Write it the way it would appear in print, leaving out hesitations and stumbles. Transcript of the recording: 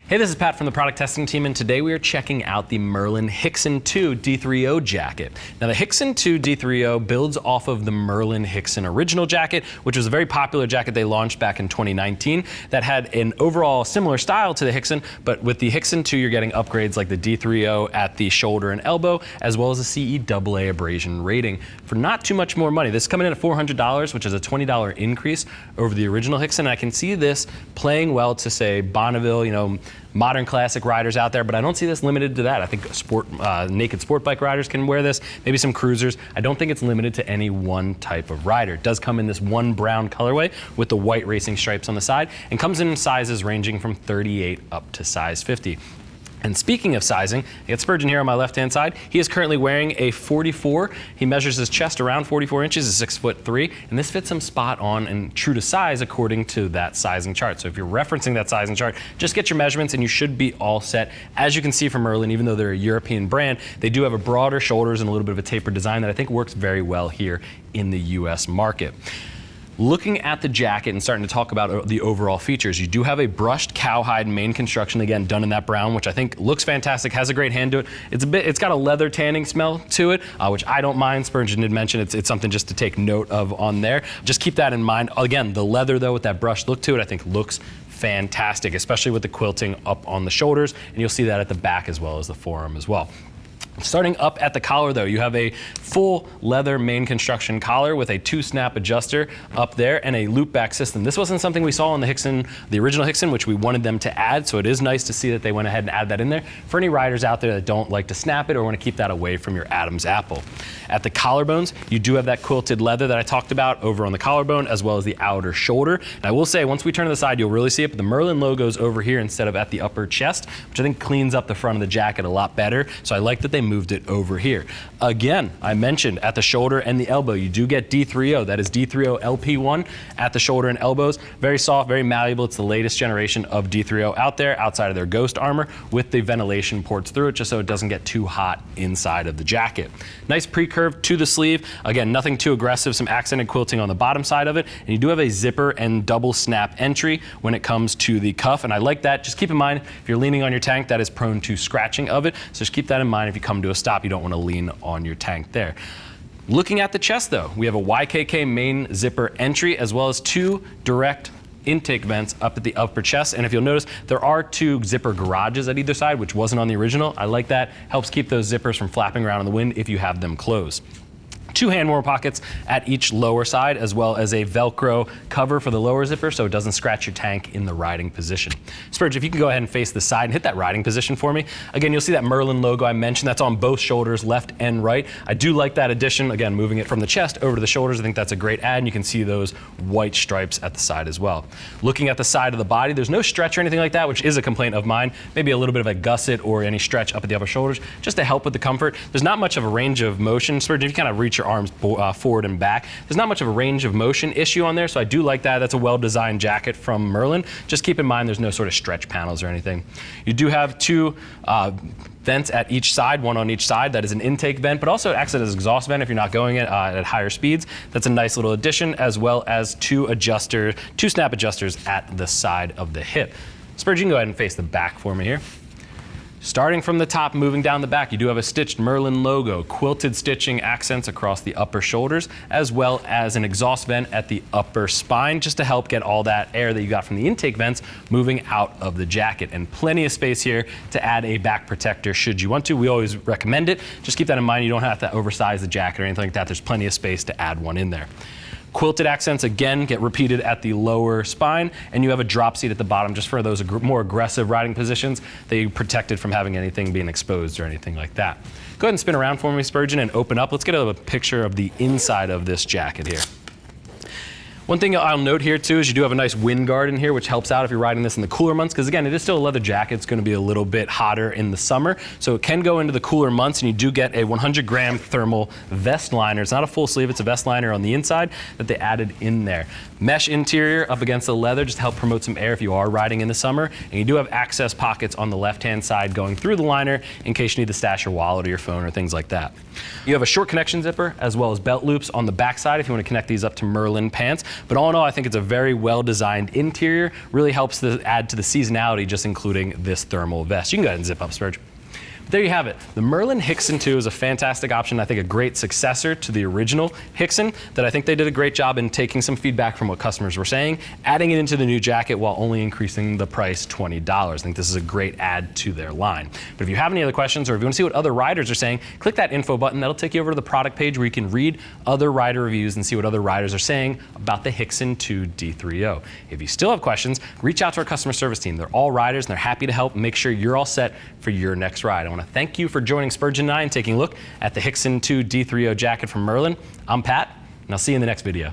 Hey, this is Pat from the product testing team, and today we are checking out the Merlin Hixon 2 D3O jacket. Now, the Hixon 2 D3O builds off of the Merlin Hixon original jacket, which was a very popular jacket they launched back in 2019 that had an overall similar style to the Hixon, but with the Hixon 2, you're getting upgrades like the D3O at the shoulder and elbow, as well as a CE AA abrasion rating for not too much more money. This is coming in at $400, which is a $20 increase over the original Hixon. And I can see this playing well to, say, Bonneville, modern classic riders out there, but I don't see this limited to that. I think naked sport bike riders can wear this, maybe some cruisers. I don't think it's limited to any one type of rider. It does come in this one brown colorway with the white racing stripes on the side, and comes in sizes ranging from 38 up to size 50. And speaking of sizing, I got Spurgeon here on my left-hand side. He is currently wearing a 44. He measures his chest around 44 inches, is 6'3", and this fits him spot on and true to size according to that sizing chart. So if you're referencing that sizing chart, just get your measurements and you should be all set. As you can see from Merlin, even though they're a European brand, they do have a broader shoulders and a little bit of a tapered design that I think works very well here in the US market. Looking at the jacket and starting to talk about the overall features, you do have a brushed cowhide main construction, again done in that brown, which I think looks fantastic, has a great hand to it. It's got a leather tanning smell to it, which I don't mind. Spurgeon did mention it's something just to take note of on there. Just keep that in mind. Again, the leather though with that brushed look to it, I think looks fantastic, especially with the quilting up on the shoulders, and you'll see that at the back as well as the forearm as well. Starting up at the collar though, you have a full leather main construction collar with a 2-snap adjuster up there and a loop back system. This wasn't something we saw on the Hixon, the original Hixon, which we wanted them to add, so it is nice to see that they went ahead and add that in there for any riders out there that don't like to snap it or want to keep that away from your Adam's apple. At the collarbones, you do have that quilted leather that I talked about over on the collarbone as well as the outer shoulder. And I will say, once we turn to the side, you'll really see it, but the Merlin logo's over here instead of at the upper chest, which I think cleans up the front of the jacket a lot better. So I like that they moved it over here. Again, I mentioned at the shoulder and the elbow, you do get D3O. That is D3O LP1 at the shoulder and elbows. Very soft, very malleable. It's the latest generation of D3O out there, outside of their Ghost armor, with the ventilation ports through it, just so it doesn't get too hot inside of the jacket. Nice pre-curve to the sleeve. Again, nothing too aggressive, some accented quilting on the bottom side of it. And you do have a zipper and double snap entry when it comes to the cuff. And I like that. Just keep in mind, if you're leaning on your tank, that is prone to scratching of it. So just keep that in mind if you come to a stop. You don't want to lean on your tank there. Looking at the chest though, we have a YKK main zipper entry as well as 2 direct intake vents up at the upper chest. And if you'll notice, there are 2 zipper garages at either side, which wasn't on the original. I like that. Helps keep those zippers from flapping around in the wind if you have them closed. 2 hand warmer pockets at each lower side, as well as a Velcro cover for the lower zipper so it doesn't scratch your tank in the riding position. Spurge, if you can go ahead and face the side and hit that riding position for me. Again, you'll see that Merlin logo I mentioned. That's on both shoulders, left and right. I do like that addition. Again, moving it from the chest over to the shoulders, I think that's a great add, and you can see those white stripes at the side as well. Looking at the side of the body, there's no stretch or anything like that, which is a complaint of mine. Maybe a little bit of a gusset or any stretch up at the upper shoulders, just to help with the comfort. There's not much of a range of motion. Spurge, if you kind of reach your arms forward and back, there's not much of a range of motion issue on there, so I do like that. That's a well-designed jacket from Merlin. Just keep in mind there's no sort of stretch panels or anything. You do have 2 vents at each side, 1 on each side. That is an intake vent, but also it acts as an exhaust vent if you're not going at higher speeds. That's a nice little addition, as well as 2 snap adjusters at the side of the hip. Spurge, you can go ahead and face the back for me here. Starting from the top, moving down the back, you do have a stitched Merlin logo, quilted stitching accents across the upper shoulders, as well as an exhaust vent at the upper spine, just to help get all that air that you got from the intake vents moving out of the jacket. And plenty of space here to add a back protector should you want to. We always recommend it. Just keep that in mind. You don't have to oversize the jacket or anything like that. There's plenty of space to add one in there. Quilted accents, again, get repeated at the lower spine, and you have a drop seat at the bottom just for those more aggressive riding positions that you protected from having anything being exposed or anything like that. Go ahead and spin around for me, Spurgeon, and open up. Let's get a picture of the inside of this jacket here. One thing I'll note here too is you do have a nice wind guard in here, which helps out if you're riding this in the cooler months, because again, it is still a leather jacket. It's going to be a little bit hotter in the summer, so it can go into the cooler months, and you do get a 100-gram thermal vest liner. It's not a full sleeve, it's a vest liner on the inside that they added in there. Mesh interior up against the leather just to help promote some air if you are riding in the summer, and you do have access pockets on the left-hand side going through the liner in case you need to stash your wallet or your phone or things like that. You have a short connection zipper as well as belt loops on the back side if you want to connect these up to Merlin pants. But all in all, I think it's a very well-designed interior. Really helps to add to the seasonality, just including this thermal vest. You can go ahead and zip up, Spurge. There you have it. The Merlin Hixon 2 is a fantastic option. I think a great successor to the original Hixon that I think they did a great job in taking some feedback from what customers were saying, adding it into the new jacket while only increasing the price $20. I think this is a great add to their line. But if you have any other questions or if you want to see what other riders are saying, click that info button. That'll take you over to the product page where you can read other rider reviews and see what other riders are saying about the Hixon 2 D3O. If you still have questions, reach out to our customer service team. They're all riders and they're happy to help make sure you're all set for your next ride. I want to thank you for joining Spurgeon and I and taking a look at the Hixon 2 D3O jacket from Merlin. I'm Pat, and I'll see you in the next video.